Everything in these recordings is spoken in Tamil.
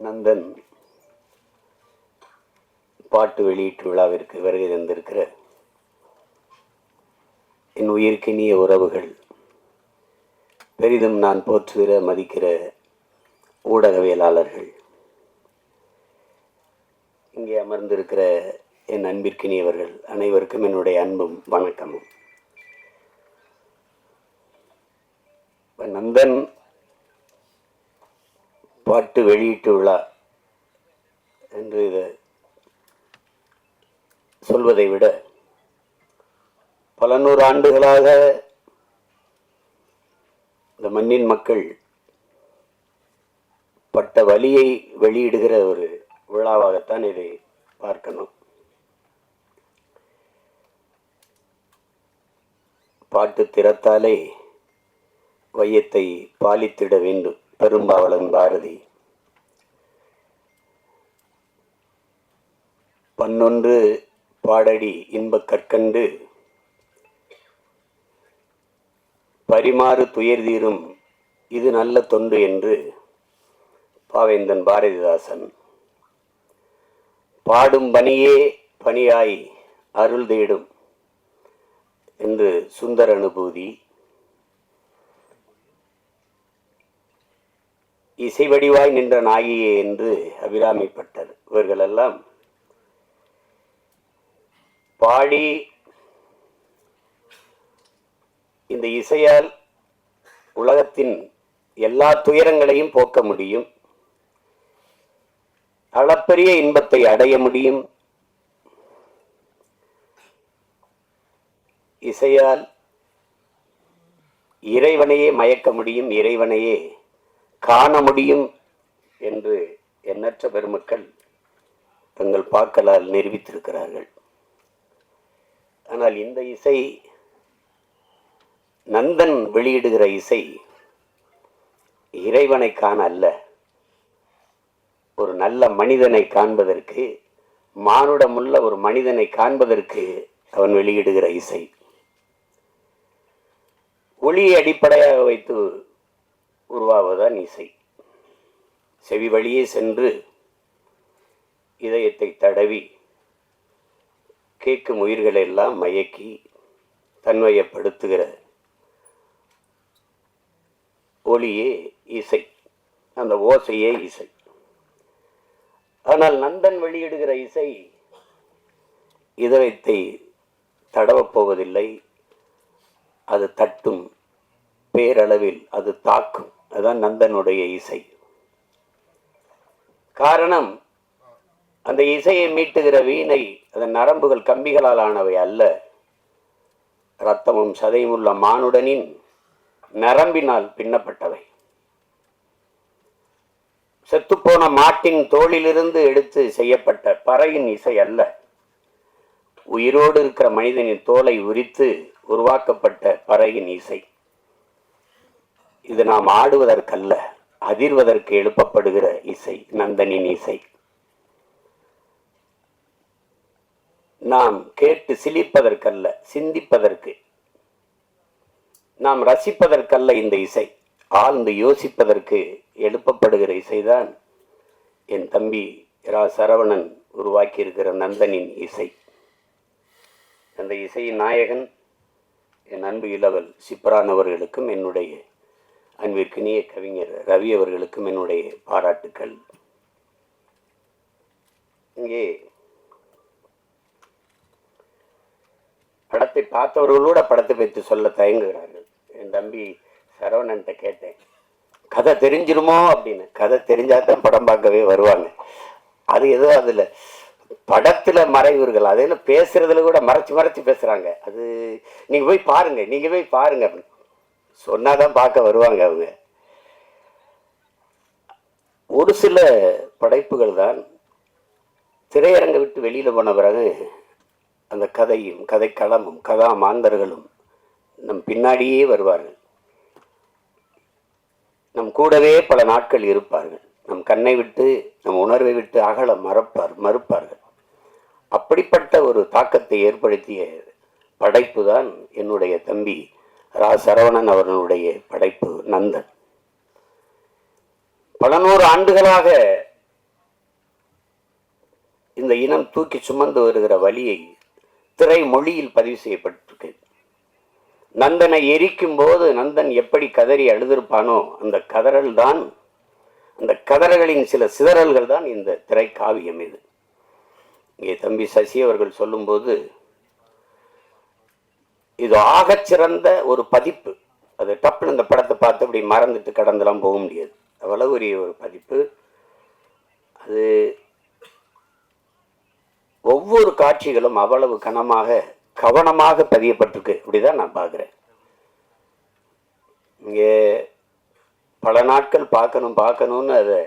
நந்தன் பாட்டு வெளியீட்டு விழாவிற்கு வருகை தந்திருக்கிற என் உயிர்க்கினிய உறவுகள், பெரிதும் நான் போற்றுகிற மதிக்கிற ஊடகவியலாளர்கள், இங்கே அமர்ந்திருக்கிற என் அன்பிற்கினியவர்கள் அனைவருக்கும் என்னுடைய அன்பும் வணக்கமும். நந்தன் பாட்டு வெளியீட்டு விழா என்று இதை சொல்வதை விட, பல நூறு ஆண்டுகளாக இந்த மண்ணின் மக்கள் பட்ட வலியை வெளியிடுகிற ஒரு விழாவாகத்தான் இதை பார்க்கணும். பாட்டு திறத்தாலே வையத்தை பாலித்திட வேண்டும் பெரும்பாவளன் பாரதி. பன்னொன்று பாடடி இன்பக் கற்கண்டு பரிமாறு துயர் தீரும் இது நல்ல தொண்டு என்று பாவேந்தன் பாரதிதாசன். பாடும் பணியே பணியாய் அருள் தேடும் என்று சுந்தர அனுபூதி. இசை வடிவாய் நின்ற நாயியே என்று அபிராமிப்பட்டர். இவர்களெல்லாம் பாடி இந்த இசையால் உலகத்தின் எல்லா துயரங்களையும் போக்க முடியும், அளப்பரிய இன்பத்தை அடைய முடியும். இசையால் இறைவனையே மயக்க முடியும், இறைவனையே காண முடியும் என்று எண்ணற்ற பெருமக்கள் தங்கள் பாக்களால் நிரூபித்திருக்கிறார்கள். ஆனால் இந்த இசை, நந்தன் வெளியிடுகிற இசை, இறைவனை காண அல்ல, ஒரு நல்ல மனிதனை காண்பதற்கு, மானுடமுள்ள ஒரு மனிதனை காண்பதற்கு அவன் வெளியிடுகிற இசை. ஒளியை அடிப்படையாக வைத்து உருவாவதுதான் இசை. செவி வழியே சென்று இதயத்தை தடவி கேட்கும் உயிர்களை எல்லாம் மயக்கி தன்மையப்படுத்துகிற ஒளியே இசை, அந்த ஓசையே இசை. ஆனால் நந்தன் வெளியிடுகிற இசை இதயத்தை தடவப் போவதில்லை, அது தட்டும், பேரளவில் அது தாக்கும். அதுதான் நந்தனுடைய இசை. காரணம், அந்த இசையை மீட்டுகிற வீணை அதன் நரம்புகள் கம்பிகளால் ஆனவை அல்ல, இரத்தமும் சதையும் உள்ள மானுடனின் நரம்பினால் பின்னப்பட்டவை. செத்துப்போன மாட்டின் தோளிலிருந்து எடுத்து செய்யப்பட்ட பறையின் இசை அல்ல, உயிரோடு இருக்கிற மனிதனின் தோலை உரித்து உருவாக்கப்பட்ட பறையின் இசை. இது நாம் ஆடுவதற்கல்ல, அதிர்வதற்கு எழுப்பப்படுகிற இசை நந்தனின் இசை. நாம் கேட்டு சிலிப்பதற்கல்ல, சிந்திப்பதற்கு, நாம் ரசிப்பதற்கல்ல இந்த இசை, ஆழ்ந்து யோசிப்பதற்கு எழுப்பப்படுகிற இசைதான் என் தம்பி ரா சரவணன் உருவாக்கியிருக்கிற நந்தனின் இசை. அந்த இசையின் நாயகன் என் அன்பு இளவல் சிப்ரான் அவர்களுக்கும், என்னுடைய அன்பிற்கினிய கவிஞர் ரவி அவர்களுக்கும் என்னுடைய பாராட்டுக்கள். இங்கே படத்தை பார்த்தவர்களோட படத்தை பற்றி சொல்ல தயங்குகிறார்கள். என் தம்பி சரவணன்ட்ட கேட்டேன், கதை தெரிஞ்சிருமோ அப்படின்னு. கதை தெரிஞ்சாதான் படம் பார்க்கவே வருவாங்க. அது ஏதோ அதில் படத்தில் மறைவுர்கள், அதில் பேசுறதுல கூட மறைச்சு மறைச்சு பேசுகிறாங்க. அது நீங்கள் போய் பாருங்க, நீங்கள் போய் பாருங்க அப்படின்னு சொன்னாதான் பார்க்க வருவாங்க அவங்க. ஒரு சில படைப்புகள் தான் திரையரங்கை விட்டு வெளியில போன பிறகு அந்த கதையும் கதைக்களமும் கதாமாந்தர்களும் நம் பின்னாடியே வருவார்கள், நம் கூடவே பல நாட்கள் இருப்பார்கள், நம் கண்ணை விட்டு நம் உணர்வை விட்டு அகல மறுப்பார்கள். அப்படிப்பட்ட ஒரு தாக்கத்தை ஏற்படுத்திய படைப்பு தான் என்னுடைய தம்பி ரா சரவணன் அவர்களுடைய படைப்பு நந்தன். பல நூறு ஆண்டுகளாக இந்த இனம் தூக்கி சுமந்து வருகிற வழியை திரை மொழியில் பதிவு செய்யப்பட்டிருக்கு. நந்தனை எரிக்கும் போது நந்தன் எப்படி கதறி அழுதிருப்பானோ அந்த கதறல் தான், அந்த கதறல்களின் சில சிதறல்கள் தான் இந்த திரைக்காவியம். இது இங்கே தம்பி சசி அவர்கள் சொல்லும்போது இது ஆகச்சிறந்த ஒரு பதிப்பு. அது டப்புன்னு இந்த படத்தை பார்த்து அப்படி மறந்துட்டு கடந்தெல்லாம் போக முடியாது. அவ்வளவு ஒரு பதிப்பு. அது ஒவ்வொரு காட்சிகளும் அவ்வளவு கவனமாக பதியப்பட்டிருக்கு. அப்படிதான் நான் பார்க்குறேன். இங்கே பல நாட்கள் பார்க்கணும்னு அதை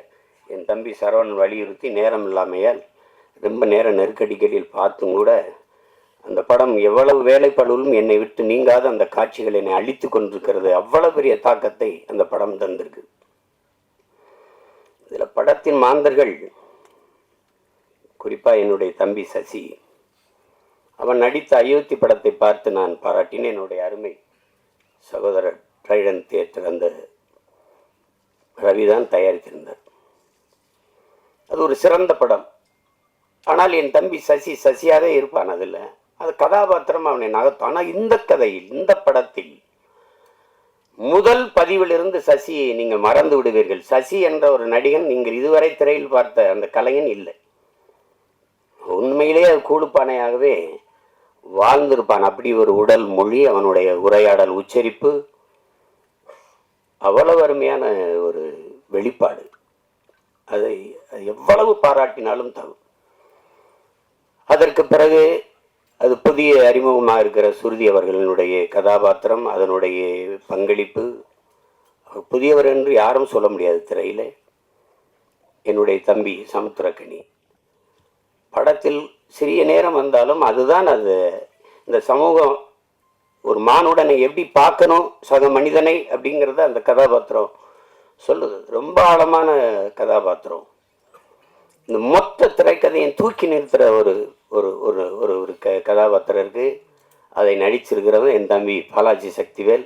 என் தம்பி சரவணன் வலியுறுத்தி நேரம் இல்லாமையால் ரொம்ப நேரம் நெருக்கடிகளில் பார்த்தும் கூட அந்த படம் எவ்வளவு வேலைப்பளுவும் என்னை விட்டு நீங்காத அந்த காட்சிகள் என்னை அழித்து கொண்டிருக்கிறது. அவ்வளவு பெரிய தாக்கத்தை அந்த படம் தந்திருக்கு. இதில் படத்தின் மாந்தர்கள், குறிப்பாக என்னுடைய தம்பி சசி, அவன் நடித்த அயோத்தி படத்தை பார்த்து நான் பாராட்டினேன். என்னுடைய அருமை சகோதரர் ட்ரைடன் தியேட்டர் அந்த ரவிதான் தயாரித்திருந்தார். அது ஒரு சிறந்த படம். ஆனால் என் தம்பி சசியாகவே இருப்பான். அதில் அது கதாபாத்திரம் அவனை நகர்த்தும். ஆனால் இந்த கதையில், இந்த படத்தில் முதல் பதிவிலிருந்து சசியை நீங்கள் மறந்து விடுவீர்கள். சசி என்ற ஒரு நடிகன் நீங்கள் இதுவரை திரையில் பார்த்த அந்த கலைஞன் இல்லை. உண்மையிலே அது கூடுப்பானையாகவே வாழ்ந்திருப்பான். அப்படி ஒரு உடல் மொழி, அவனுடைய உரையாடல் உச்சரிப்பு அவ்வளவு அருமையான ஒரு வெளிப்பாடு. அதை எவ்வளவு பாராட்டினாலும் தகும். அதற்கு பிறகு அது புதிய அறிமுகமாக இருக்கிற சுருதி அவர்களினுடைய கதாபாத்திரம், அதனுடைய பங்களிப்பு, புதியவர் என்று யாரும் சொல்ல முடியாது திரையில். என்னுடைய தம்பி சமுத்திரக்கனி படத்தில் சிறிய நேரம் வந்தாலும் அதுதான் அது. இந்த சமூகம் ஒரு மானுடனை எப்படி பார்க்கணும், சக மனிதனை அப்படிங்கிறத அந்த கதாபாத்திரம் சொல்லுது. ரொம்ப ஆழமான கதாபாத்திரம். இந்த மொத்த திரைக்கதையை தூக்கி நிறுத்துகிற ஒரு ஒரு ஒரு ஒரு ஒரு கதாபாத்திரம் இருக்குது. அதை நடிச்சிருக்கிறவன் என் தம்பி பாலாஜி சக்திவேல்.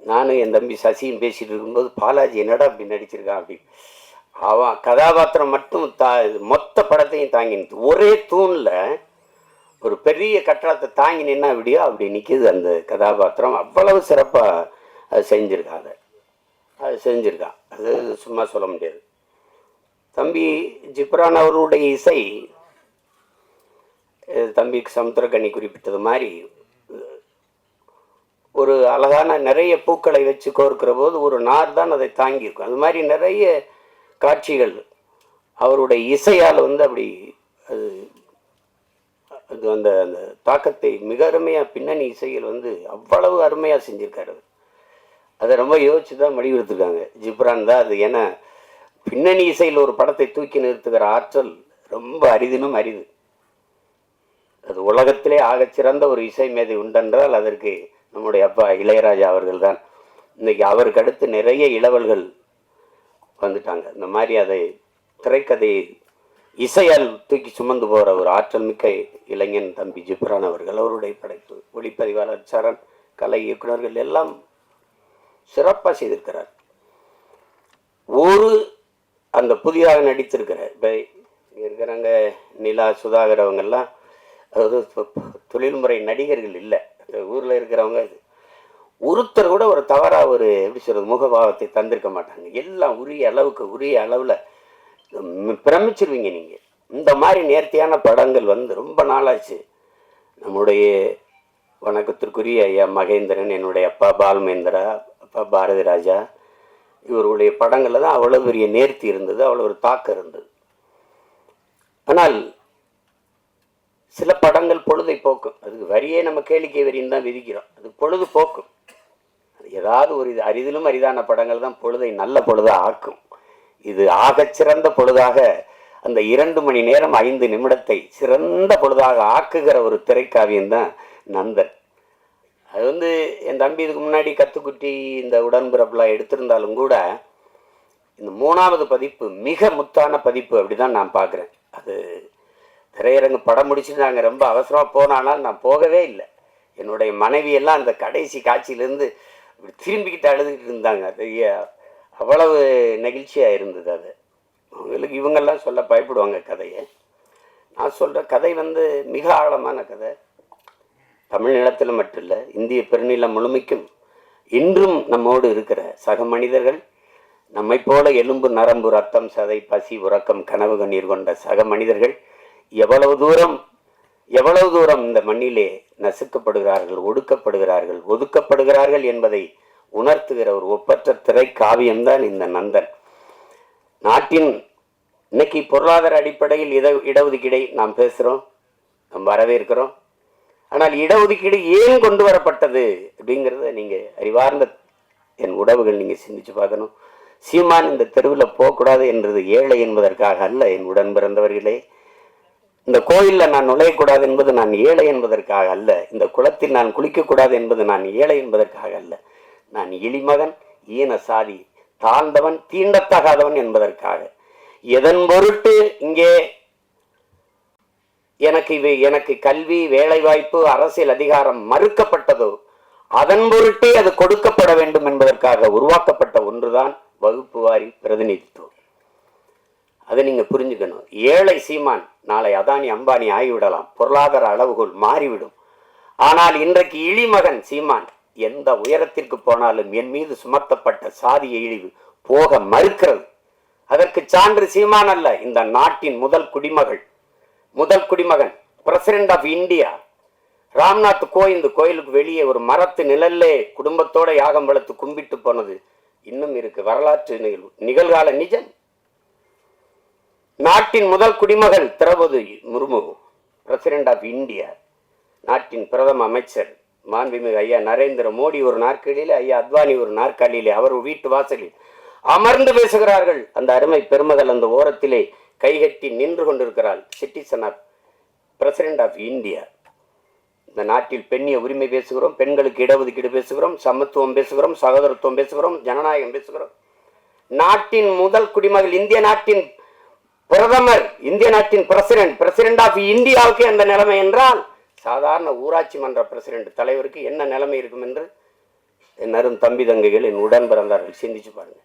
நானும் என் தம்பி சசியும் பேசிகிட்டு இருக்கும்போது, பாலாஜி என்னடா அப்படி நடிச்சிருக்கான் அப்படி. அவன் கதாபாத்திரம் மட்டும் மொத்த படத்தையும் தாங்கி நிறுத்து. ஒரே தூணில் ஒரு பெரிய கட்டடத்தை தாங்கி நின்னா அப்படியோ அப்படி நிற்கிது அந்த கதாபாத்திரம். அவ்வளவு சிறப்பாக அது செஞ்சுருக்காங்க. அது செஞ்சுருக்கான். அது சும்மா சொல்ல முடியாது. தம்பி ஜிப்ரான் அவருடைய இசை, தம்பி சமுத்திரக்கனி குறிப்பிட்டது மாதிரி, ஒரு அழகான நிறைய பூக்களை வச்சு கோர்க்கிற போது ஒரு நார் தான் அதை தாங்கியிருக்கும். அது மாதிரி நிறைய காட்சிகள் அவருடைய இசையால் அப்படி அது அது அந்த அந்த தாக்கத்தை மிக அருமையாக பின்னணி இசையில் அவ்வளவு அருமையாக செஞ்சுருக்காரு. அதை ரொம்ப யோசிச்சு தான் வடிவெடுத்துருக்காங்க. ஜிப்ரான் தான் அது. ஏன்னா பின்னணி இசையில் ஒரு படத்தை தூக்கி நிறுத்துகிற ஆற்றல் ரொம்ப அரிதினும் அரிது. அது உலகத்திலே ஆகச்சிறந்த ஒரு இசை மேதை உண்டென்றால் அதற்கு நம்முடைய அப்பா இளையராஜா அவர்கள் தான். இன்றைக்கி அவருக்கு அடுத்து நிறைய இளவல்கள் வந்துட்டாங்க. இந்த மாதிரி அதை திரைக்கதையை இசையால் தூக்கி சுமந்து போகிற ஒரு ஆற்றல் மிக்க இளைஞன் தம்பி ஜிப்ரான் அவர்கள். அவருடைய படைப்பு, ஒளிப்பதிவாளர் சரண், கலை இயக்குநர்கள் எல்லாம் சிறப்பாக செய்திருக்கிறார். ஒரு அந்த புதிதாக நடித்திருக்கிற இப்போ இருக்கிறாங்க நிலா, சுதாகர் அவங்கெல்லாம் அதாவது தொழில்முறை நடிகர்கள் இல்லை. ஊரில் இருக்கிறவங்க ஒருத்தர் கூட ஒரு தவறாக ஒரு எப்படி சொல்கிறது முகபாவத்தை தந்திருக்க மாட்டாங்க. எல்லாம் உரிய அளவில் பிரமிச்சிருவீங்க நீங்கள். இந்த மாதிரி நேர்த்தியான படங்கள் ரொம்ப நாளாச்சு. நம்முடைய வணக்கத்திற்குரிய ஐயா மகேந்திரன், என்னுடைய அப்பா பால்மேந்திரா, அப்பா பாரதி ராஜா, இவருடைய படங்களில் தான் அவ்வளோ பெரிய நேர்த்தி இருந்தது, அவ்வளோ ஒரு தாக்கம் இருந்தது. ஆனால் சில படங்கள் பொழுதை போக்கும். அதுக்கு வரியே நம்ம கேளிக்கை வரின்னு தான் விதிக்கிறோம். அது பொழுது போக்கும். அது ஏதாவது ஒரு அரிதிலும் அரிதான படங்கள் தான் பொழுதை நல்ல பொழுதாக ஆக்கும். இது ஆகச்சிறந்த பொழுதாக அந்த 2 மணி நேரம் 5 நிமிடத்தை சிறந்த பொழுதாக ஆக்குகிற ஒரு திரைக்காவியம்தான் நந்தன். அது என் தம்பி இதுக்கு முன்னாடி கத்துக்குட்டி இந்த உடன்பிறப்புலாம் எடுத்திருந்தாலும் கூட இந்த 3வது பதிப்பு மிக முத்தான பதிப்பு. அப்படி தான் நான் பார்க்குறேன். அது திரையரங்கு படம் முடிச்சுட்டு நாங்கள் ரொம்ப அவசரமாக போனாலும் நான் போகவே இல்லை. என்னுடைய மனைவியெல்லாம் அந்த கடைசி காட்சியிலேருந்து திரும்பிக்கிட்டு அழுதுகிட்டு இருந்தாங்க. அது அவ்வளவு நெகிழ்ச்சியாக இருந்தது. அது அவங்களுக்கு இவங்கெல்லாம் சொல்ல பயப்படுவாங்க கதையை. நான் சொல்கிற கதை மிக ஆழமான கதை. தமிழ் நிலத்தில் மட்டும் இல்லை, இந்திய பெருநிலம் முழுமைக்கும் இன்றும் நம்மோடு இருக்கிற சக மனிதர்கள், நம்மை போல எலும்பு நரம்பு ரத்தம் சதை பசி உறக்கம் கனவு கண்ணீர் கொண்ட சக மனிதர்கள் எவ்வளவு தூரம் இந்த மண்ணிலே நசுக்கப்படுகிறார்கள், ஒடுக்கப்படுகிறார்கள், ஒதுக்கப்படுகிறார்கள் என்பதை உணர்த்துகிற ஒரு ஒப்பற்ற திரை காவியம்தான் இந்த நந்தன். நாட்டின் இன்னைக்கு பொருளாதார அடிப்படையில் இடஒதுக்கீடை நாம் பேசுகிறோம், நாம் வரவேற்கிறோம். ஆனால் இடஒதுக்கீடு ஏன் கொண்டு வரப்பட்டது அப்படிங்கிறத நீங்கள் அறிவார்ந்த என் உறவுகள் நீங்கள் சிந்திச்சு பார்க்கணும். சீமான் இந்த தெருவில் போகக்கூடாது என்றது ஏழை என்பதற்காக அல்ல. என் உடன் பிறந்தவர்களே, இந்த கோயிலில் நான் நுழையக்கூடாது என்பது நான் ஏழை என்பதற்காக அல்ல. இந்த குளத்தில் நான் குளிக்கக்கூடாது என்பது நான் ஏழை என்பதற்காக அல்ல. நான் இழிமகன், ஈன சாதி, தாழ்ந்தவன், தீண்டத்தகாதவன் என்பதற்காக. எதன் பொருட்டு இங்கே எனக்கு கல்வி, வேலைவாய்ப்பு, அரசியல் அதிகாரம் மறுக்கப்பட்டதோ அதன் பொருட்டே அது கொடுக்கப்பட வேண்டும் என்பதற்காக உருவாக்கப்பட்ட ஒன்றுதான் வகுப்பு வாரி பிரதிநிதித்துவம். அதை நீங்க புரிஞ்சுக்கணும். ஏழை சீமான் நாளை அதானி அம்பானி ஆகிவிடலாம், பொருளாதார அளவுகோல் மாறிவிடும். ஆனால் இன்றைக்கு இழிமகன் சீமான் எந்த உயரத்திற்கு போனாலும் என் மீது சுமத்தப்பட்ட சாதிய இழிவு போக மறுக்கிறது. அதற்கு சான்று சீமான் அல்ல, இந்த நாட்டின் முதல் குடிமகன் பிரசிடென்ட் ஆஃப் இந்தியா ராம்நாத் கோயிலுக்கு வெளியே ஒரு மரத்து நிழல்லே குடும்பத்தோட யாகம் வளர்த்து கும்பிட்டு போனது இன்னும் இருக்கு. வரலாற்று நிகழ்கால நிஜம். நாட்டின் முதல் குடிமகள் Droupadi Murmu, President of India, நாட்டின் பிரதம அமைச்சர் மாண்புமிகு ஐயா நரேந்திர மோடி ஒரு நாற்காலியிலே, ஐயா அத்வானி ஒரு நாற்காலியிலே, அவர் வீட்டு வாசலில் அமர்ந்து பேசுகிறார்கள். அந்த அருமை பெருமகள் அந்த ஓரத்திலே கைகட்டி நின்று கொண்டிருக்கிறாள். Citizen of president of India. இந்த நாட்டில் பெண்ணிய உரிமை பேசுகிறோம், பெண்களுக்கு இடஒதுக்கீடு பேசுகிறோம், சமத்துவம் பேசுகிறோம், சகோதரத்துவம் பேசுகிறோம், ஜனநாயகம் பேசுகிறோம். நாட்டின் முதல் குடிமகள், இந்திய நாட்டின் பிரதமர், இந்திய நாட்டின் பிரசிடென்ட் ஆஃப் இந்தியாவுக்கு அந்த நிலைமை என்றால் சாதாரண ஊராட்சி மன்ற பிரசிடென்ட் தலைவருக்கு என்ன நிலைமை இருக்கும் என்று என் அரும் தம்பி தங்கைகள், என் உடன் பிறந்தார்கள் சிந்திச்சு பாருங்க.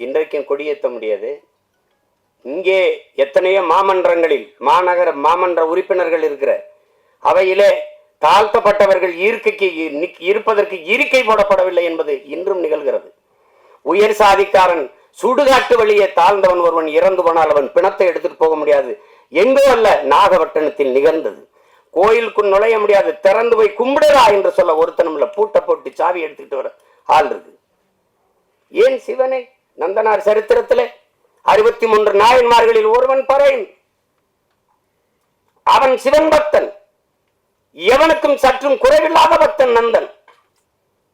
இன்றைக்கும் கொடியேற்ற முடியாது. இங்கே எத்தனையோ மாமன்றங்களில் மாநகர மாமன்ற உறுப்பினர்கள் இருக்கிற அவையிலே தாழ்த்தப்பட்டவர்கள் இருப்பதற்கு இருக்கை போடப்படவில்லை என்பது இன்றும் நிகழ்கிறது. உயர் சாதிக்காரன் சுடுகாட்டு வழியே தாழ்ந்தவன் ஒருவன் இறந்து போனால் அவன் பிணத்தை எடுத்துட்டு போக முடியாது. எங்கோ அல்ல, நாகப்பட்டினத்தில் நிகழ்ந்தது. கோயிலுக்குள் நுழைய முடியாது, திறந்து போய் கும்பிடுறா என்று சொல்ல ஒருத்தனும் இல்ல, பூட்டை போட்டு சாவி எடுத்துக்கிட்டு வர ஆள் இருக்கு. ஏன் சிவனை நந்தனார் சரித்திரத்திலே 63 நாயன்மார்களில் ஒருவன் பறையன். அவன் சிவன் பக்தன், எவனுக்கும் சற்றும் குறைவில்லாத பக்தன் நந்தன்.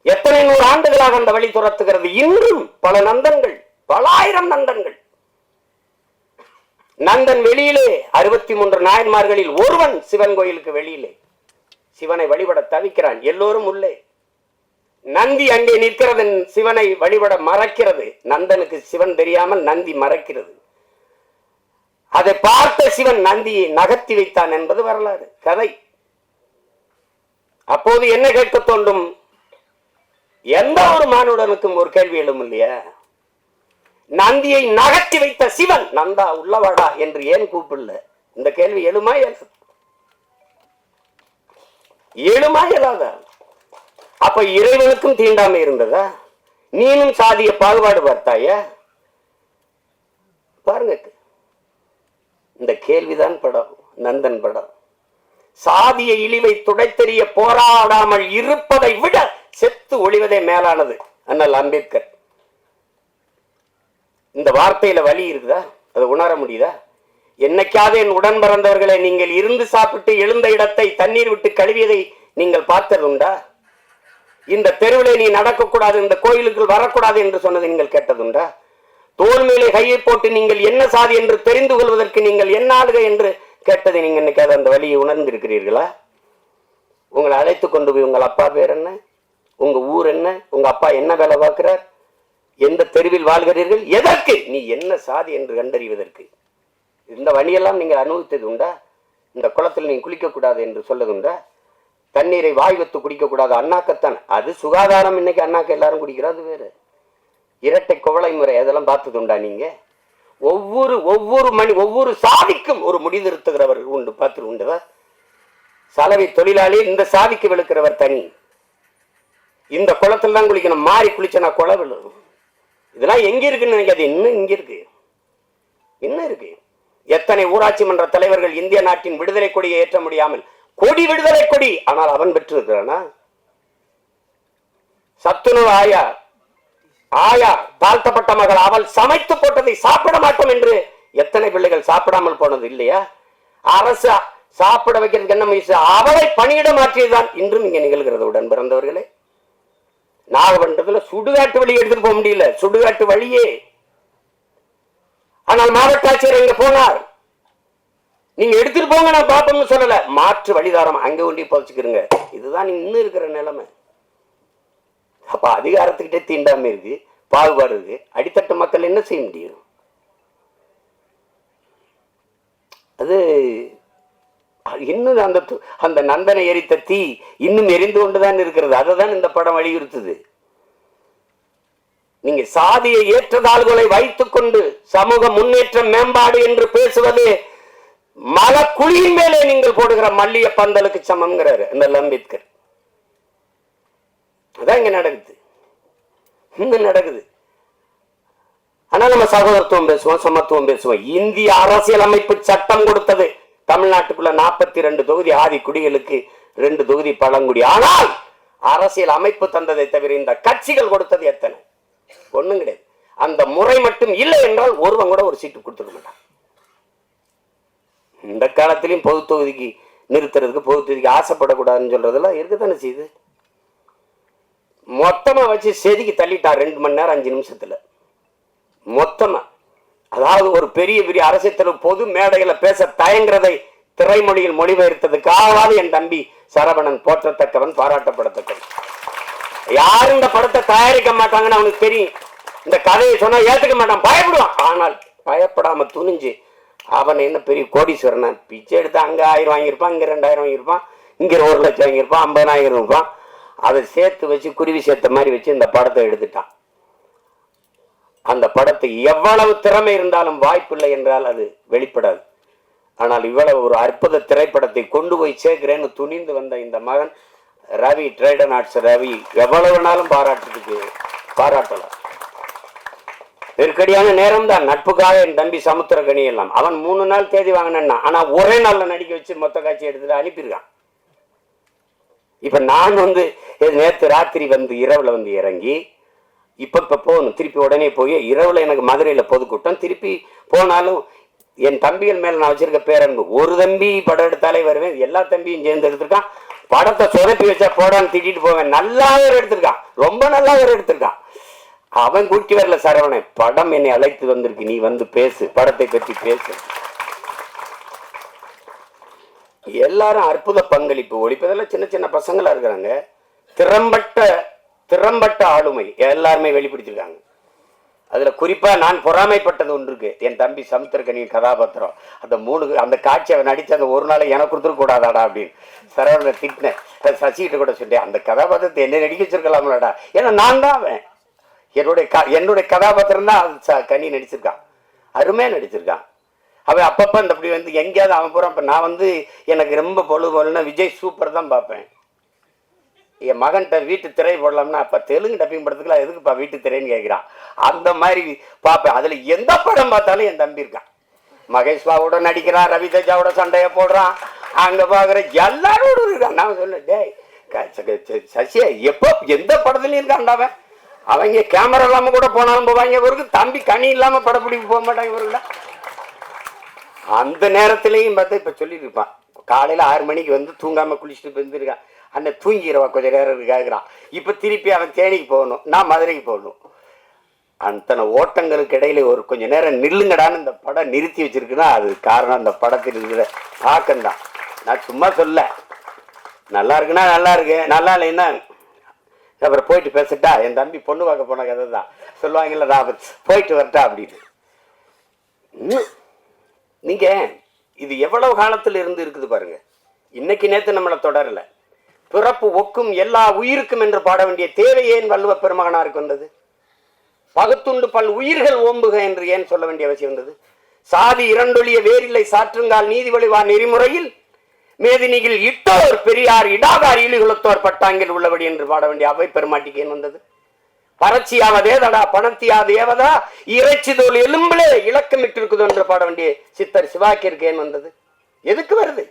எத்தனை 100 ஆண்டுகளாக அந்த வழி துரத்துகிறது. இன்றும் பல நந்தன்கள், பல ஆயிரம் நந்தன்கள். நந்தன் வெளியிலே 63 நாயன்மார்களில் ஒருவன் சிவன் கோயிலுக்கு வெளியிலே சிவனை வழிபட தவிக்கிறான். எல்லோரும் உள்ளே. நந்தி அங்கே நிற்கிறது, சிவனை வழிபட மறைக்கிறது. நந்தனுக்கு சிவன் தெரியாமல் நந்தி மறைக்கிறது. அதை பார்த்த சிவன் நந்தியை நகர்த்தி வைத்தான் என்பது வரலாறு, கதை. அப்போது என்ன கேட்க தோன்றும்? எந்த ஒரு மானுடனுக்கும் ஒரு கேள்வி எழும் இல்லையா? நந்தியை நகர்த்தி வைத்த சிவன் நந்தா உள்ளவாடா என்று ஏன் கூப்பிடல? இந்த கேள்வி எழுமா இயலாதா? அப்ப இறைவனுக்கும் தீண்டாமை இருந்ததா? நீனும் சாதிய பாகுபாடு பார்த்தாயா? பாருங்க, இந்த கேள்விதான் படம், நந்தன் படம். சாதிய இழிவை துடைத்தெறிய போராடாமல் இருப்பதை விட செத்து ஒளிவதே மேலானது. அண்ணல் அம்பேத்கர். இந்த வார்த்தையில வலி இருக்குதா? அதை உணர முடியுதா? என்னைக்காவது என் உடன் பிறந்தவர்களை, நீங்கள் இருந்து சாப்பிட்டு எழுந்த இடத்தை தண்ணீர் விட்டு கழுவியதை நீங்கள் பார்த்ததுண்டா? இந்த தெருவில் நீ நடக்கக்கூடாது, இந்த கோயிலுக்குள் வரக்கூடாது என்று சொன்னதை நீங்கள் கேட்டதுண்டா? தோல் மேலே கையை போட்டு நீங்கள் என்ன சாதி என்று தெரிந்து கொள்வதற்கு நீங்கள் என்ன ஆளுக என்று கேட்டதை நீங்க என்னைக்காவது அந்த வழியை உணர்ந்திருக்கிறீர்களா? உங்களை அழைத்து கொண்டு போய் உங்கள் அப்பா பேர் என்ன, உங்க ஊர் என்ன, உங்க அப்பா என்ன வேலை பார்க்கிறார், எந்த தெருவில் வாழ்கிறீர்கள், எதற்கு, நீ என்ன சாதி என்று கண்டறிவதற்கு இந்த வழியெல்லாம் நீங்கள் அனுபவித்தது உண்டா? இந்த குளத்தில் நீ குளிக்கக்கூடாது என்று சொல்லதுண்டா? தண்ணீரை வாய் வைத்து குடிக்கக்கூடாது, அண்ணாக்கத்தான். அது சுகாதாரம். இன்னைக்கு அண்ணாக்க எல்லாரும் குடிக்கிறது வேறு. இரட்டை குவளை முறை, அதெல்லாம் பார்த்ததுண்டா? நீங்க ஒவ்வொரு சாதிக்கும் ஒரு முடிதிருத்துகிறவர் உண்டு. பார்த்து உண்டுவா? சலவை தொழிலாளி இந்த சாதிக்கு விழுக்கிறவர் தனி. இந்த குளத்துல தான் குளிக்கணும், மாறி குளிச்சனா குளம் விழும். இதெல்லாம் எங்க இருக்குன்னு நினைக்காது. இன்னும் இங்க இருக்கு, இன்னும் இருக்கு. எத்தனை ஊராட்சி மன்ற தலைவர்கள் இந்திய நாட்டின் விடுதலை கொடியை ஏற்ற முடியாமல், கொடி விடுதலை கொடி, ஆனால் அவன் பெற்றிருக்கிறானா? சத்துணவு ஆயா தாழ்த்தப்பட்ட மகள், அவள் சமைத்து போட்டதை சாப்பிட மாட்டோம் என்று எத்தனை பிள்ளைகள் சாப்பிடாமல் போனது இல்லையா? அரசு சாப்பிட வைக்கிறதுக்கு என்ன முயற்சி? அவளை பணியிட மாற்றியதுதான் இன்றும் இங்க நிகழ்கிறது. உடன் பிறந்தவர்களே, நாகப்பட்டினத்துல சுடுகாட்டு வழி எடுத்துட்டு போக முடியல, சுடுகாட்டு வழியே. ஆனால் மாவட்ட ஆட்சியர் இங்க போனார், நீங்க எடுத்துட்டு போங்க, நான் பாப்போம்னு சொல்லல, மாற்று வழிதாரம் அங்க ஒண்டி போச்சுக்கிறங்க. இதுதான் இன்னும் இருக்கிற நிலைமை. அப்ப அதிகாரத்துக்கிட்டே தீண்டாம இருக்கு, பாகுபாடு இருக்கு. அடித்தட்டு மக்கள் என்ன செய்ய முடியும்? அது இன்னும் அந்த நந்தனை எரித்த தீ இன்னும் எரிந்து கொண்டுதான் இருக்கிறது. அதுதான் இந்த படம் வலியுறுத்துது. நீங்க சாதியை ஏற்றதாள்களை வைத்துக் கொண்டு சமூக முன்னேற்றம் மேம்பாடு என்று பேசுவது மலக்குழியின் மேலே நீங்கள் போடுகிற மல்லிய பந்தலுக்கு சமம்ங்கிறாரு இந்த அம்பேத்கர். அதான் இங்க நடக்குது, இங்க நடக்குது. ஆனா நம்ம சகோதரத்துவம் பேசுவோம், சமத்துவம் பேசுவோம். இந்திய அரசியல் அமைப்பு சட்டம் கொடுத்தது தமிழ்நாட்டுக்குள்ள 42 தொகுதி ஆதி குடிகளுக்கு, 2 தொகுதி பழங்குடி. ஆனால் அரசியல் அமைப்பு தந்ததை தவிர இந்த கட்சிகள் கொடுத்தது எத்தனை? ஒண்ணும் கிடையாது. அந்த முறை மட்டும் இல்லை என்றால் ஒருவன் கூட ஒரு சீட்டு கொடுத்துக்க மாட்டான். இந்த காலத்திலையும் பொது தொகுதிக்கு நிறுத்துறதுக்கு, பொது தொகுதிக்கு ஆசைப்படக்கூடாதுன்னு சொல்றதெல்லாம் இருக்குதானே செய்யுது. மொத்தமா வச்சு செதுக்கி தள்ளிட்டா 2 மணி நேரம் 5 நிமிஷத்துல மொத்தமா. அதாவது ஒரு பெரிய அரசியல் பொது மேடைகளை பேச தயங்குறதை திரைமொழியில் மொழிபெயர்த்ததுக்காகவாது என் தம்பி சரவணன் போற்றத்தக்கவன், பாராட்டப்படத்தக்கவன். யாரும் இந்த படத்தை தயாரிக்க மாட்டாங்கன்னு அவனுக்கு தெரியும். இந்த கதையை சொன்னா ஏத்துக்க மாட்டான், பயப்படுவான். ஆனால் பயப்படாம துணிஞ்சு அவன் என்ன பெரிய கோடீஸ்வரன், பிச்சை எடுத்து அங்க 1000 வாங்கியிருப்பான், இங்க 2000 வாங்கியிருப்பான், இங்க 1 லட்சம் வாங்கியிருப்பான், 50,000 இருப்பான். அதை சேர்த்து வச்சு குருவி சேர்த்த மாதிரி வச்சு இந்த படத்தை எடுத்துட்டான். அந்த படத்தை எவ்வளவு திறமை இருந்தாலும் வாய்ப்பில்லை என்றால் அது வெளிப்படாது. ஆனால் இவ்வளவு ஒரு அற்புத திரைப்படத்தை கொண்டு போய் சேர்க்கிறேன்னு துணிந்து வந்த இந்த மகன் ரவி, ட்ரேடன் ஆர்ட்ஸ் ரவி, எவ்வளவு நாளும் பாராட்டலாம். நெருக்கடியான நேரம் தான். நட்புக்காக என் தம்பி சமுத்திரகனி எல்லாம் அவன் 3 நாள் தேதி வாங்கினா, ஆனா ஒரே நாள்ல நடிக்க வச்சு மொத்த காட்சி எடுத்துட்டு அனுப்பியிருக்கான். இப்ப நான் நேற்று ராத்திரி இரவுல இறங்கி இப்ப போகணும், திருப்பி உடனே போய் இரவுல எனக்கு மதுரையில பொதுக்கூட்டம், திருப்பி போனாலும் என் தம்பிகள் மேல நான் வச்சிருக்க பேரன்பு. ஒரு தம்பி படம் எடுத்தாலே வருவேன், எல்லா தம்பியும் சேர்ந்து எடுத்திருக்கான். படத்தை சொதப்பி வச்சா போடான்னு திட்டிட்டு போவேன். நல்லா எடுத்திருக்கான், ரொம்ப நல்லா எடுத்திருக்கான். அவன் கூட்டி வரல சரவணை, படம் என்னை அழைத்து வந்திருக்கு, நீ பேசு, படத்தை பற்றி பேசு. எல்லாரும் அற்புத பங்களிப்பு. ஒழிப்பதெல்லாம் சின்ன சின்ன பசங்களா இருக்கிறாங்க. திறம்பட்ட ஆளுமை எல்லாருமே வெளிப்படுத்திருக்காங்க. அதுல குறிப்பா நான் பொறாமைப்பட்டது ஒன்று இருக்கு. என் தம்பி சமுத்திரகனியின் கதாபாத்திரம், அந்த காட்சி அவன் நடிச்ச அந்த ஒரு நாளை எனக்கு கொடுத்துட கூடாதாடா அப்படின்னு சரவணனை திட்டினேன். சசிகிட்ட கூட சொன்னேன், அந்த கதாபாத்திரத்தை என்ன நடிக்க வச்சிருக்கலாம்லடா. ஏன்னா நான் தான் அவன், என்னுடைய கதாபாத்திரம் தான் கனி நடிச்சிருக்கான், அருமையா நடிச்சிருக்கான். அவன் அப்பப்ப இப்படி எங்கேயாவது அவன் போறான். இப்ப நான் எனக்கு ரொம்ப பொழுதுபோலன்னா விஜய் சூப்பர் தான் பார்ப்பேன். என் மகன்கிட்ட வீட்டு திரை போடலாம்னா, அப்ப தெலுங்கு டப்பிங் படத்துக்குலாம் எதுக்குப்பா வீட்டு திரைன்னு கேட்கிறான். அந்த மாதிரி பார்ப்பேன். அதுல எந்த படம் பார்த்தாலும் என் தம்பி இருக்கான். மகேஷ் பாபுவோட நடிக்கிறான், ரவி தேஜாவோட சண்டைய போடுறான், அங்க பாக்குற எல்லாரோட இருக்கான். நான் சொல்ல, டேய் சசியா எப்போ எந்த படத்துலயும் இருக்கான்டாவன். அவங்க கேமரா இல்லாம கூட போனாலும் போவாங்க. இவருக்கு தம்பி கனி இல்லாம படப்பிடிப்பு போக மாட்டாங்க இவருல. அந்த நேரத்திலையும் பார்த்தா இப்ப சொல்லிட்டு இருப்பான், காலையில 6 மணிக்கு தூங்காம குளிச்சுட்டு இருந்திருக்கான். அண்ணன் தூங்கிடுவா கொஞ்ச நேரம் இருக்காங்கிறான். இப்ப திருப்பி அவன் தேனிக்கு போகணும், நான் மதுரைக்கு போகணும். அத்தனை ஓட்டங்களுக்கு இடையில ஒரு கொஞ்ச நேரம் நில்லுங்கடான்னு இந்த படம் நிறுத்தி வச்சிருக்குன்னா அது காரணம் அந்த படத்தில் இருக்கிற தாக்கம்தான். நான் சும்மா சொல்ல, நல்லா இருக்குன்னா நல்லா இருக்கு, நல்லா இல்லைன்னா அப்புறம் போயிட்டு பேசிட்டா. என் தம்பி பொண்ணு பார்க்க போன கதை தான் சொல்லுவாங்கல்ல, நான் போயிட்டு வரட்டா அப்படின்னு. நீங்க இது எவ்வளவு காலத்துல இருந்து இருக்குது பாருங்க. இன்னைக்கு நேத்து நம்மளை தொடரல. பிறப்பு ஒக்கும் எல்லா உயிருக்கும் என்று பாட வேண்டிய தேவை ஏன் வள்ளுவ பெருமகனாருக்கு வந்தது? பகுத்துண்டு பல் உயிர்கள் ஓம்புக என்று ஏன் சொல்ல வேண்டிய அவசியம் வந்தது? சாதி இரண்டொழிய வேறில்லை சாற்றுங்கால் நீதி வழிவார் நெறிமுறையில் மேதினியில் இட்டோர் பெரியார் இடாதார் ஈழுகுலத்தோர் பட்டாங்கில் உள்ளபடி என்று பாட வேண்டிய அவை பெருமாட்டிக்கு ஏன் வந்தது? பறச்சியாவதேதடா பணத்தியாது ஏவதா இறைச்சி தோல் எலும்பிலே இலக்கமிட்டு இருக்குது என்று பாட வேண்டிய சித்தர் சிவாக்கிற்கு ஏன் வந்தது? எதுக்கு வருது?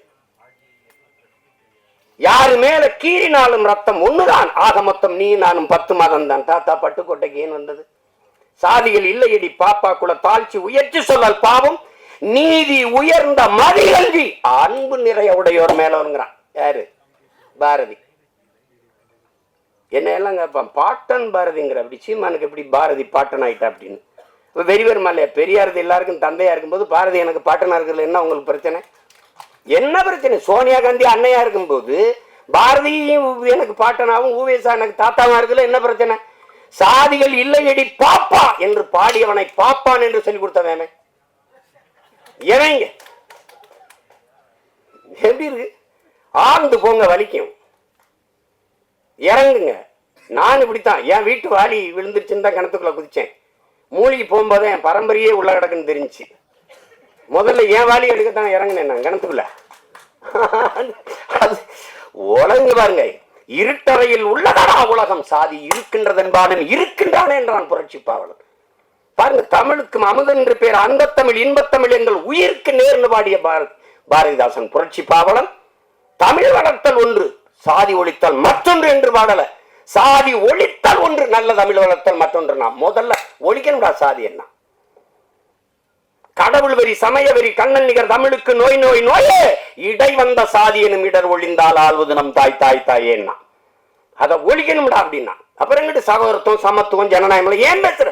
யாரு மேல கீறினாலும் ரத்தம் ஒண்ணுதான், ஆக மொத்தம் நீ நானும் 10 மாதம் தான். தாத்தா பட்டுக்கோட்டைக்கு ஏன் வந்தது? சாதிகள் இல்லையடி பாப்பா குல தாழ்ச்சி உயர்ச்சி சொல்லல் பாவம் நீதி உயர்ந்த மதிகல்வி அன்பு நிறைய உடையோர் மேலங்கிறான். யாரு? பாரதி. என்ன எல்லாம் கேட்பான், பாட்டன் பாரதிங்கிற. அப்படி சீமானுக்கு எப்படி பாரதி பாட்டன் ஆயிட்டா அப்படின்னு வெறி வருமா இல்லையா? பெரியாரது எல்லாருக்கும் தந்தையா இருக்கும்போது பாரதி எனக்கு பாட்டனா இருக்கிறது என்ன உங்களுக்கு பிரச்சனை? என்ன பிரச்சனை? சோனியா காந்தி அன்னையா இருக்கும்போது பாரதியும் எனக்கு பாட்டனாவும் ஊவேசா எனக்கு தாத்தாவா இருக்குல்ல, என்ன பிரச்சனை? சாதிகள் இல்லையடி பாப்பா என்று பாடியவனை பாப்பான் என்று சொல்லி கொடுத்தவன் எவங்க? எப்படி இருக்கு? ஆழ்ந்து போங்க, வலிக்கும், இறங்குங்க. நான் இப்படித்தான் என் வீட்டு வாலி விழுந்துருச்சுன்னு தான் கிணத்துக்குள்ள குதிச்சேன். மூழ்கி போகும்போது என் பரம்பரையே உள்ள கிடக்குன்னு தெரிஞ்சு முதல்ல என் வாலி எடுக்கத்தான் இறங்கினேன் நான் கிணத்துக்குள்ள. உலங்கு பாருங்க, இருட்டறையில் உள்ளதடா உலகம், சாதி இருக்கின்றதென்பானும் இருக்கின்றானே என்றான் புரட்சி பாவலன். பாருங்க, தமிழுக்கும் அமுதன் என்று பேர் அந்த தமிழ் இன்பத்தமிழ் எங்கள் உயிருக்கு நேர்ந்து பாடிய பாரதிதாசன் புரட்சி பாவலன். தமிழ் வளர்த்தல் ஒன்று, சாதி ஒழித்தல் மற்றொன்று என்று பாடல. சாதி ஒழித்தல் ஒன்று, நல்ல தமிழ் வளர்த்தல் மற்றொன்று. நான் முதல்ல ஒழிக்கணும்டா சாதி. என்ன கடவுள் வெறி சமய வெறி கண்ணன் நிகர் தமிழுக்கு நோய் நோய் நோயே இடை வந்த சாதி எனும் இடர் ஒழிந்தால் ஆள்வது நம் தாய் தாய் தாயேன்னா அதை ஒழிக்கணும்டா அப்படின்னா. அப்புறம் எங்கிட்ட சகோதரத்துவம் சமத்துவம் ஜனநாயகம் ஏன் பேசுற?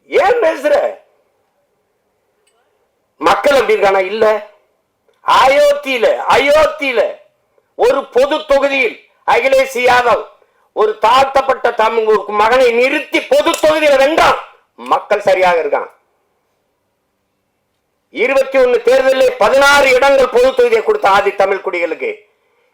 ஏன் பேசுற? மக்கள் எப்படி இருக்கானா? இல்ல, அயோத்தியில ஒரு பொது தொகுதியில் அகிலேஷ் யாதவ் ஒரு தாழ்த்தப்பட்ட தமிழ் மகனை நிறுத்தி பொது தொகுதியில் வென்றான். மக்கள் சரியாக இருக்கான். 21 தேர்தலில் 16 இடங்கள் பொது தொகுதியை கொடுத்த ஆதி தமிழ் குடிகளுக்கு.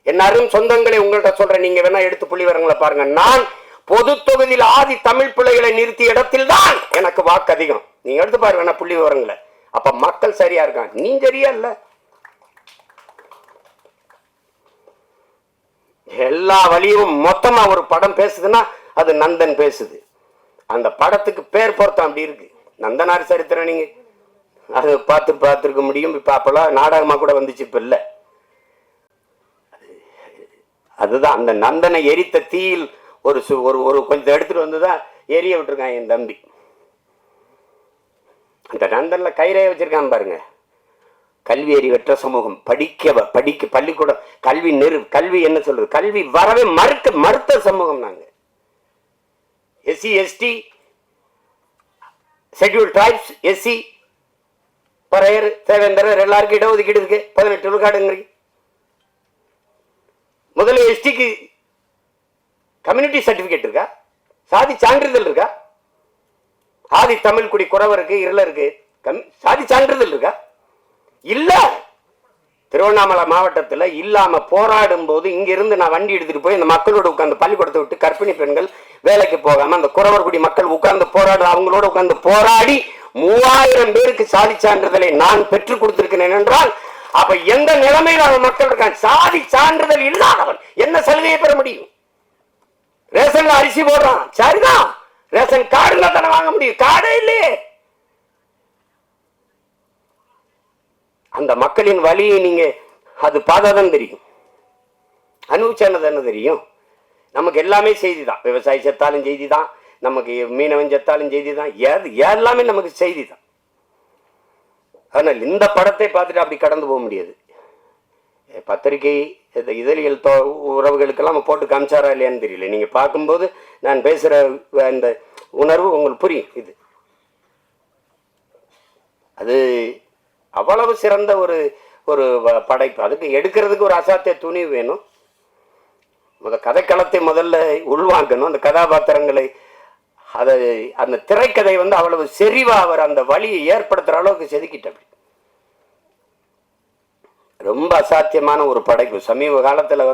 என்னாரும் சொந்தங்களை உங்கள்கிட்ட சொல்றேன், நீங்க வேணா எடுத்து புள்ளிவரங்களை பாருங்க. நான் பொது தொகுதியில் ஆதி தமிழ் பிள்ளைகளை நிறுத்திய இடத்தில் தான் எனக்கு வாக்கு அதிகம். நீங்க எடுத்து பாருங்க புள்ளி விவரங்களை. அப்ப மக்கள் சரியா இருக்காங்க, நீ சரியா இல்ல. எல்லா வழியும் மொத்தமா ஒரு படம் பேசுதுன்னா அது நந்தன் பேசுது. அந்த படத்துக்கு பேர் பொருத்தம் அப்படி இருக்கு. நந்தனார் சரித்திரம் நீங்க அது பார்த்துருக்க முடியும். இப்ப அப்பெல்லாம் நாடகமா கூட வந்துச்சு, இப்ப இல்ல. அதுதான் அந்த நந்தனை எரித்த தீயில் ஒரு ஒரு கொஞ்சம் எடுத்துட்டு வந்துதான் எரிய விட்டுருக்கான் என் தம்பி. அந்த நந்தன்ல கைரேய வச்சிருக்கான் பாருங்க. கல்வி அறிவற்ற சமூகம், படிக்க பள்ளிக்கூடம் கல்வி என்ன சொல்றது, கல்வி வரவே மறுத்த சமூகம் நாங்க. SC ST schedule tribes, SC Paraiyar Devendrar எல்லாருக்கும் இடஒதுக்கீடு இருக்கு. 18 விழுக்காடுங்க. முதல்ல எஸ்டிக்கு கம்யூனிட்டி சர்டிபிகேட் இருக்கா? சாதி சான்றிதழ் இருக்கா? ஆதி தமிழ் குடி குறவருக்கு இருளருக்கு சாதி சான்றிதழ் இருக்கா? இல்ல. திருவண்ணாமலை மாவட்டத்தில் இல்லாம போராடும் போது இங்க இருந்து நான் வண்டி எடுத்துட்டு போய் இந்த மக்களோட உட்கார்ந்து பள்ளிக்கூடத்தை விட்டு கர்ப்பிணி பெண்கள் வேலைக்கு போகாம அந்த குறவர் குடி மக்கள் உட்கார்ந்து போராடு, அவங்களோட உட்கார்ந்து போராடி 3000 பேருக்கு சாதி சான்றிதழை நான் பெற்றுக் கொடுத்திருக்கிறேன் என்றால் அப்ப எந்த நிலைமையில் அவன் மக்கள் இருக்கான்? சாதி சான்றிதழ் இல்லாதவன் என்ன சலுகையை பெற முடியும்? ரேஷன்ல அரிசி போடுறான், சரிதான், ரேஷன் கார்டுல தானே வாங்க முடியும், கார்டே இல்லையே. அந்த மக்களின் வழியை நீங்க அது பார்த்தாதான் தெரியும், அனுபவிச்சானது என்ன தெரியும். நமக்கு எல்லாமே செய்தி தான். விவசாயி செத்தாலும் செய்தி தான், நமக்கு மீனவன் செத்தாலும் செய்தி தான், எல்லாமே நமக்கு செய்தி தான். ஆனால் இந்த படத்தை பார்த்துட்டு அப்படி கடந்து போக முடியாது. பத்திரிகை இதழியல் உறவுகளுக்கெல்லாம் போட்டு காமிச்சாரா இல்லையான்னு தெரியல. நீங்க பார்க்கும்போது நான் பேசுற இந்த உணர்வு உங்களுக்கு புரியும். இது அது அவ்வளவு சிறந்த ஒரு ஒரு படைப்பு. அதுக்கு எடுக்கிறதுக்கு ஒரு அசாத்திய துணிவு வேணும். கதைக்களத்தை முதல்ல உள்வாங்கணும், அந்த கதாபாத்திரங்களை. அதை அந்த திரைக்கதை அவ்வளவு செறிவா அவர் அந்த வழியை ஏற்படுத்துற அளவுக்கு செதுக்கிட்ட ரொம்ப அசாத்தியமான ஒரு படைப்பு. சமீப காலத்துல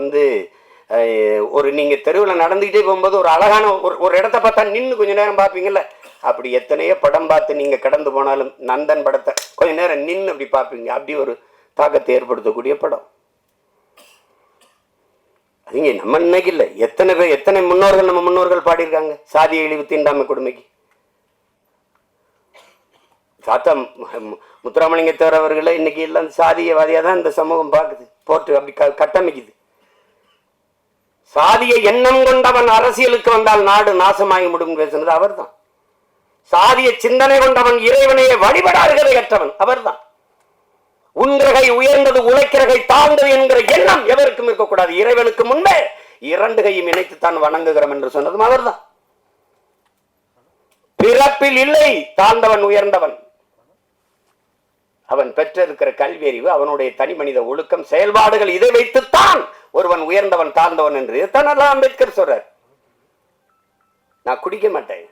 ஒரு நீங்கள் தெருவில் நடந்துக்கிட்டே போகும்போது ஒரு அழகான ஒரு இடத்த பார்த்தா நின்று கொஞ்சம் நேரம் பார்ப்பீங்கல்ல, அப்படி எத்தனையோ படம் பார்த்து நீங்கள் கடந்து போனாலும் நந்தன் படத்தை கொஞ்சம் நேரம் நின்று அப்படி பார்ப்பீங்க. அப்படி ஒரு தாக்கத்தை ஏற்படுத்தக்கூடிய படம். அதுங்க நம்ம இன்னைக்கு இல்லை, எத்தனை பேர் எத்தனை முன்னோர்கள் நம்ம முன்னோர்கள் பாடியிருக்காங்க சாதிய இழிவு தீண்டாமை கொடுமைக்கு. சாத்தா முத்துராமலிங்கத்தேவர் அவர்களை இன்னைக்கு எல்லாம் சாதியவாதியாக தான் இந்த சமூகம் பார்க்குது, போட்டு அப்படி கட்டமைக்குது. சாதிய எண்ணம் கொண்டவன் அரசியலுக்கு வந்தால் நாடு நாசமாகி முடியும் பேசுனது அவர் தான். சாதிய சிந்தனை கொண்டவன் இறைவனையே வழிபடாறுகளை அற்றவன் அவர் தான். உன்கிரகை உயர்ந்தது உழைக்கிறகை தாழ்ந்தது என்கிற எண்ணம் எவருக்கும் இருக்கக்கூடாது. இறைவனுக்கு முன்பே இரண்டு கையும் இணைத்துத்தான் வணங்குகிறோம் என்று சொன்னதும் அவர் தான். பிறப்பில் இல்லை தாழ்ந்தவன் உயர்ந்தவன். அவன் பெற்றிருக்கிற கல்வி அறிவு, அவனுடைய தனி மனித ஒழுக்கம், செயல்பாடுகள், இதை வைத்துத்தான் ஒருவன் உயர்ந்தவன் தாழ்ந்தவன் என்று தன்னெல்லாம் அம்பேத்கர் சொல்றார். நான் குடிக்க மாட்டேன்,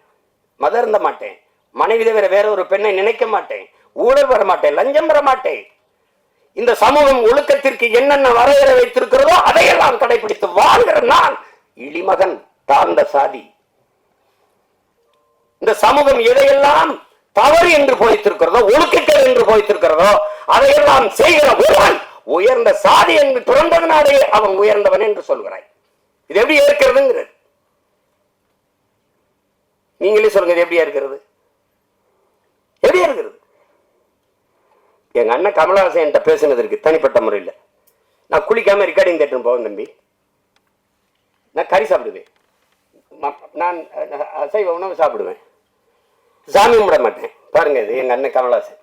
மதம் இருந்த மாட்டேன், மனைவி தவிர வேற ஒரு பெண்ணை நினைக்க மாட்டேன், ஊழல் வர மாட்டேன், லஞ்சம் வர மாட்டேன். இந்த சமூகம் ஒழுக்கத்திற்கு என்னென்ன வரையறை வைத்திருக்கிறதோ அதையெல்லாம் கடைபிடித்து வாழ்கிற நான் இளிமகன், தாழ்ந்த சாதி. இந்த சமூகம் எதையெல்லாம் தவறு என்று போய்த்திருக்கிறதோ, ஒழுக்கங்கள் என்று போய்த்திருக்கிறதோ அதையெல்லாம் செய்கிற ஒருவன் உயர்ந்த சாதி என்று பிறந்ததனாலே அவன் உயர்ந்தவன் என்று சொல்கிறாய். இது எப்படி ஏற்கிறதுங்கிறது நீங்களே சொல்லுங்க. இது எப்படியா இருக்கிறது? எப்படியா இருக்கிறது? எங்க அண்ணன் கமலஹாசன் என்கிட்ட பேசுனதற்கு தனிப்பட்ட முறையில் நான் குளிக்காம ரெக்கார்டிங் தேட்டர் போவேன் தம்பி, நான் கறி சாப்பிடுவேன், நான் அசைவ உணவு சாப்பிடுவேன், சாமி கும்பிட மாட்டேன். பாருங்க, இது எங்க அண்ணன் கமலஹாசன்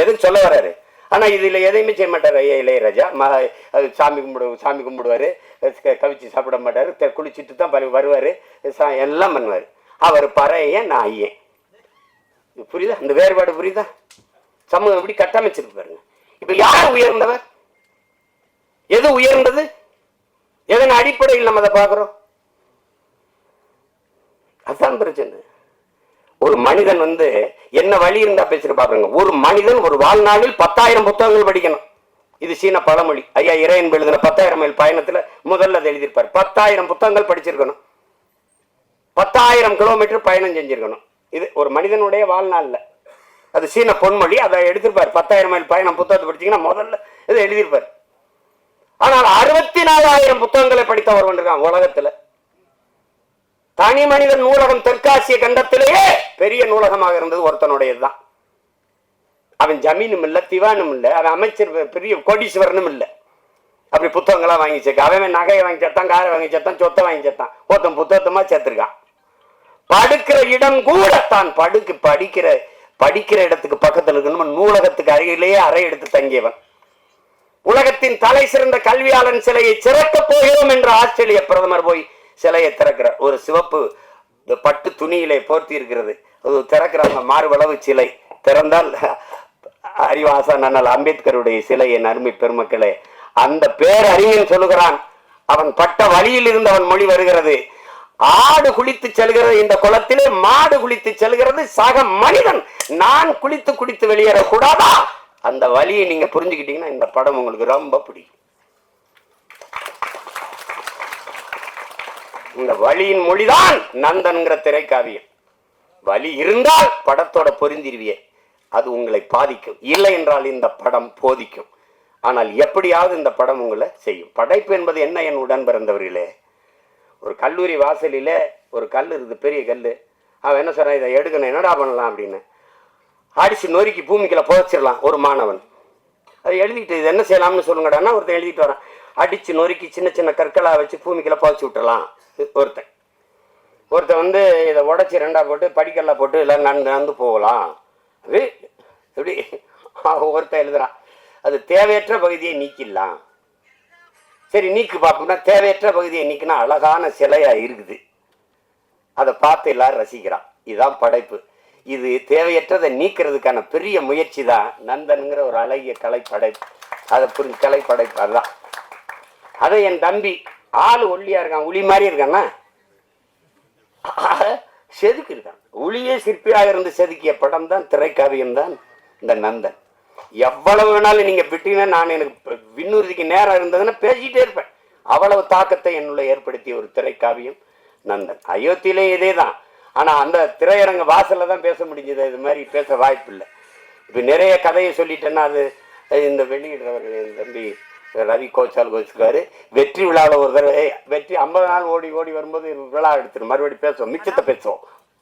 எதுக்கு சொல்ல வர்றாரு. ஆனா இதுல எதையுமே செய்ய மாட்டார். ஐயா இளையராஜா சாமி கும்பிடுவாரு, கவிச்சு சாப்பிட மாட்டாரு, குளிச்சுட்டு தான் வருவாரு, எல்லாம் பண்ணுவாரு. அவர் பறையன், நான் ஐயன். புரியுதா? அந்த வேறுபாடு புரியுதா? சமூகம் எப்படி கட்டமைச்சிருக்கு பாருங்க. இப்ப யார் உயர்ந்தவர்? எது உயர்ந்தது? எதன் அடிப்படையில் நம்ம அதை பார்க்கிறோம்? அதுதான் பிரச்சனை. ஒரு மனிதன் என்ன வழி இருந்தா பேசிட்டு பாருங்க. ஒரு மனிதன் ஒரு வாழ்நாளில் 10,000 புத்தகங்கள் படிக்கணும். இது சீன பழமொழி. ஐயா இறையன்பு எழுதின 10,000 மைல் பயணத்துல முதல்ல அதை எழுதியிருப்பார். 10,000 புத்தகங்கள் படிச்சிருக்கணும், 10,000 கிலோமீட்டர் பயணம் செஞ்சிருக்கணும். இது ஒரு மனிதனுடைய வாழ்நாள்ல. அது சீன பொன்மொழி. அதை எடுத்திருப்பார். 10,000 மைல் பயணம் புத்தகத்தை படிச்சீங்கன்னா முதல்ல இதை எழுதியிருப்பார். ஆனால் 64,000 புத்தகங்களை படித்த ஒருவன் இருக்கான் உலகத்துல. தனி மனிதன் நூலகம் தெற்காசிய கண்டத்திலேயே பெரிய நூலகமாக இருந்தது ஒருத்தனுடையதுதான். அவன் ஜமீனும் இல்லை, திவானும் இல்லை, அவன் அமைச்சர் பெரிய கோடீஸ்வரனும் இல்லை. அப்படி புத்தகங்களா வாங்கி சேர்க்க. அவன் நகையை வாங்கி சேர்த்தான், காரை வாங்கி சேர்த்தான், சொத்தை வாங்கி சேர்த்தான். ஒருத்தன் புத்தகத்தமா சேர்த்திருக்கான். படுக்கிற இடம் கூட தான் படிக்கிற இடத்துக்கு பக்கத்தில் இருக்கணும். நூலகத்துக்கு அருகிலேயே அறை எடுத்து தங்கியவன். உலகத்தின் தலை சிறந்த கல்வியாளன் சிலையை சிறக்க போகிறோம் என்று ஆஸ்திரேலிய பிரதமர் போய் சிலையை திறக்கிறார். ஒரு சிவப்பு பட்டு துணியிலே போர்த்தி இருக்கிறது. திறக்கிறாங்க, மார்பளவு சிலை. திறந்தால் அறிவாசன் அண்ணல் அம்பேத்கருடைய சிலை. என் அருமை பெருமக்களே, அந்த பேரறிஞன் சொல்லுகிறான், அவன் பட்ட வழியில் இருந்து அவன் மொழி வருகிறது. ஆடு குளித்து செல்கிறது இந்த குளத்திலே, மாடு குளித்து செல்கிறது, சக மனிதன் நான் குளித்து வெளியேறக்கூடாதா? அந்த வழியை நீங்க புரிஞ்சுக்கிட்டீங்கன்னா இந்த படம் உங்களுக்கு ரொம்ப பிடிக்கும். இந்த வழியின் மொழிதான் நந்தன்கிற திரைக்காவியம். வழி இருந்தால் படத்தோட பொருந்திருவியே, அது உங்களை பாதிக்கும். இல்லை என்றால் இந்த படம் போதிக்கும். ஆனால் எப்படியாவது இந்த படம் உங்களை செய்யும். படைப்பு என்பது என்ன? என் உடன் பிறந்தவர்களே, ஒரு கல்லூரி வாசலில் ஒரு கல் இருக்குது, பெரிய கல். அவன் என்ன சொல்றான், இதை எடுக்கணும், என்னடா பண்ணலாம் அப்படின்னு. அடிச்சு நொறுக்கி பூமிக்குள்ள புதைச்சிடலாம் ஒரு மாணவன். அதை எழுதிட்டு இது என்ன செய்யலாம்னு சொல்லுங்கடான்னா ஒருத்தன் எழுதிட்டு வரான். அடிச்சு நொறுக்கி சின்ன சின்ன கற்களா வச்சு பூமிக்குள்ள புதைச்சி விட்டுலாம் ஒருத்தன் இதை உடச்சி 2ஆ போட்டு படிக்கல்லாம் போட்டு எல்லாம் நடந்து போகலாம். அது எப்படி ஒருத்தன் எழுதுறான், அது தேவையற்ற பகுதியை நீக்கிடலாம். சரி நீக்கு பார்ப்போம்னா தேவையற்ற பகுதியை நீக்கினா அழகான சிலையா இருக்குது, அதை பார்த்து எல்லாரும் ரசிக்கிறான். இதுதான் படைப்பு. இது தேவையற்றதை நீக்கிறதுக்கான பெரிய முயற்சி தான் நந்தன்கிற ஒரு அழகிய கலைப்படைப்பு. அதை புரிஞ்சு கலைப்படைப்பு அதுதான். அதை என் தம்பி ஆளு ஒல்லியா இருக்கான், உளி மாதிரி இருக்கான்னா செதுக்கி இருக்கான். உளியே சிற்பியாக இருந்து செதுக்கிய படம் தான் திரைக்காவியம் தான் இந்த நந்தன். எவ்வளவு வேணாலும் நீங்க விட்டீங்கன்னா நான் எனக்கு விண்ணுறுதிக்கு நேரம் இருந்ததுன்னா பேசிட்டே இருப்பேன். அவ்வளவு தாக்கத்தை என்னுள்ள ஏற்படுத்திய ஒரு திரைக்காவியம் நந்தன். அயோத்தியிலே இதே தான். ஆனா அந்த திரையரங்க வாசல்ல தான் பேச முடிஞ்சது, இது மாதிரி பேச வாய்ப்பு இல்லை. இப்ப நிறைய கதையை சொல்லிட்டேன்னா அது இந்த வெளியிடுறவர் என் தம்பி ரவி கோச்சால் கோச்சுக்காரு. வெற்றி விழாவில் ஒரு தடவை வெற்றி 50 நாள் ஓடி ஓடி வரும்போது விழா எடுத்துரும், மறுபடியும் பேசுவோம்,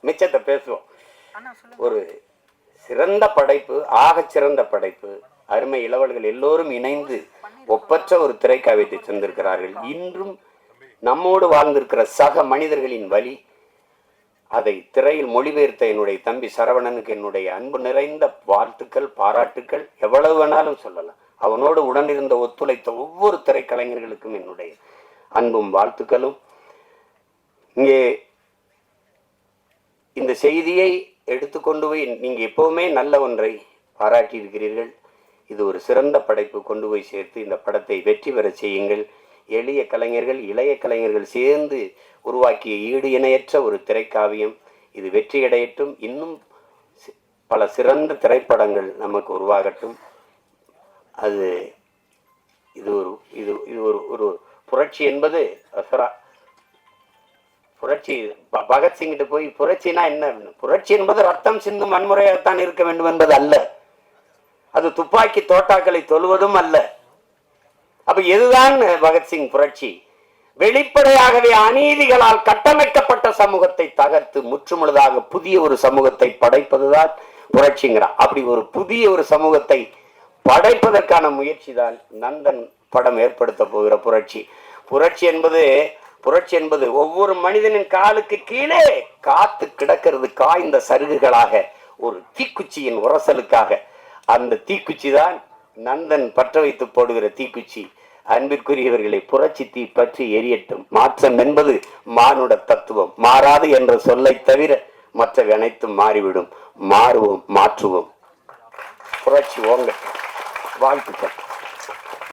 மிச்சத்தை பேசுவோம். ஒரு சிறந்த படைப்பு, ஆகச் சிறந்த படைப்பு. அருமை இளவல்கள் எல்லோரும் இணைந்து ஒப்பற்ற ஒரு திரைக்காவியத்தை தந்திருக்கிறார்கள். இன்றும் நம்மோடு வாழ்ந்திருக்கிற சக மனிதர்களின் வழி அதை திரையில் மொழிபெயர்த்த என்னுடைய தம்பி சரவணனுக்கு என்னுடைய அன்பு நிறைந்த வாழ்த்துக்கள், பாராட்டுக்கள். எவ்வளவு வேணாலும் சொல்லலாம். அவனோடு உடனிருந்த ஒத்துழைத்த ஒவ்வொரு திரைக்கலைஞர்களுக்கும் என்னுடைய அன்பும் வாழ்த்துக்களும். இங்கே இந்த செய்தியை எடுத்துக்கொண்டு போய் நீங்க எப்பவுமே நல்ல ஒன்றை பாராட்டி இருக்கிறீர்கள். இது ஒரு சிறந்த படைப்பு, கொண்டு போய் சேர்த்து இந்த படத்தை வெற்றி பெற செய்யுங்கள். எளிய கலைஞர்கள், இளைய கலைஞர்கள் சேர்ந்து உருவாக்கிய ஈடு இணையற்ற ஒரு திரைக்காவியம். இது வெற்றியடையட்டும். இன்னும் பல சிறந்த திரைப்படங்கள் நமக்கு உருவாகட்டும். அது இது ஒரு இது இது ஒரு ஒரு புரட்சி என்பது புரட்சி. பகத்சிங்கிட்ட போய் புரட்சினா என்ன? புரட்சி என்பது ரத்தம் சிந்தும் வன்முறையாகத்தான் இருக்க வேண்டும் என்பது அல்ல. அது துப்பாக்கி தோட்டாக்களை தொழுவதும் அல்ல. அப்ப எதுதான் பகத்சிங் புரட்சி? வெளிப்படையாகவே அநீதிகளால் கட்டமைக்கப்பட்ட சமூகத்தை தகர்த்து முற்றுமுழுதாக புதிய ஒரு சமூகத்தை படைப்பதுதான் புரட்சிங்கிறான். அப்படி ஒரு புதிய ஒரு சமூகத்தை படைப்பதற்கான முயற்சி தான் நந்தன் படம் ஏற்படுத்த போகிற புரட்சி. புரட்சி என்பது ஒவ்வொரு மனிதனின் காலுக்கு கீழே காத்து கிடக்கிறது காய்ந்த சருகுகளாக, ஒரு தீக்குச்சியின் உரசலுக்காக. அந்த தீக்குச்சி தான் நந்தன் பற்ற வைத்து போடுகிற தீக்குச்சி. அன்பிற்குரியவர்களை, புரட்சி தீ பற்றி எரியட்டும். மாற்றம் என்பது மானுட தத்துவம். மாறாது என்ற சொல்லை தவிர மற்றவை அனைத்தும் மாறிவிடும். மாறுவோம், மாற்றுவோம். புரட்சி ஓங்க. வாழ்த்துக்கள்.